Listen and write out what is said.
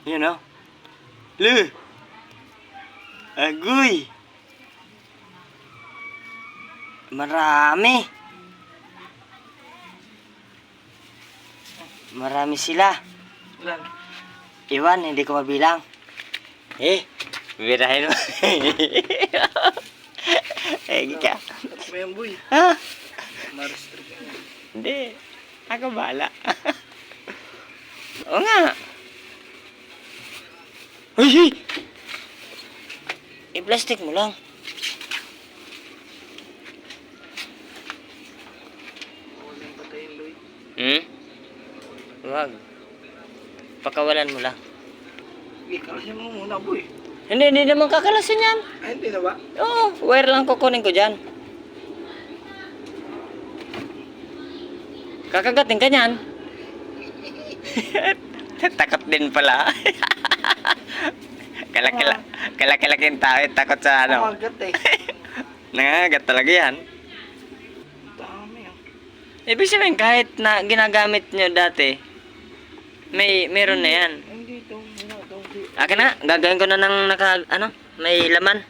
Yun o. Lu. Agoy. Marami. Marami sila. Ilan? Iwan, hindi ko mabilang. Birahin mo. Ka. May amboy. Ha? Ma-restrict yan. Hindi. Ako bahala. Oo nga. Uy! I-plastic mo lang. Walang patayin, Loy. Wag. Pakawalan mo lang. Kalasin mo muna, boy. Hindi naman kakalasin yan. Ay, hindi na ba? Oo, wire lang kukunin ko dyan. Kakagatin ka niyan. Takot din pala. Kalaki-laking tao, takot sa ano. Magat eh. Nangangagat talaga yan. Dami ah. Ibig sabihin, kahit na ginagamit nyo dati, meron na yan. Hindi ito. Akin na, gagawin ko na ng may laman.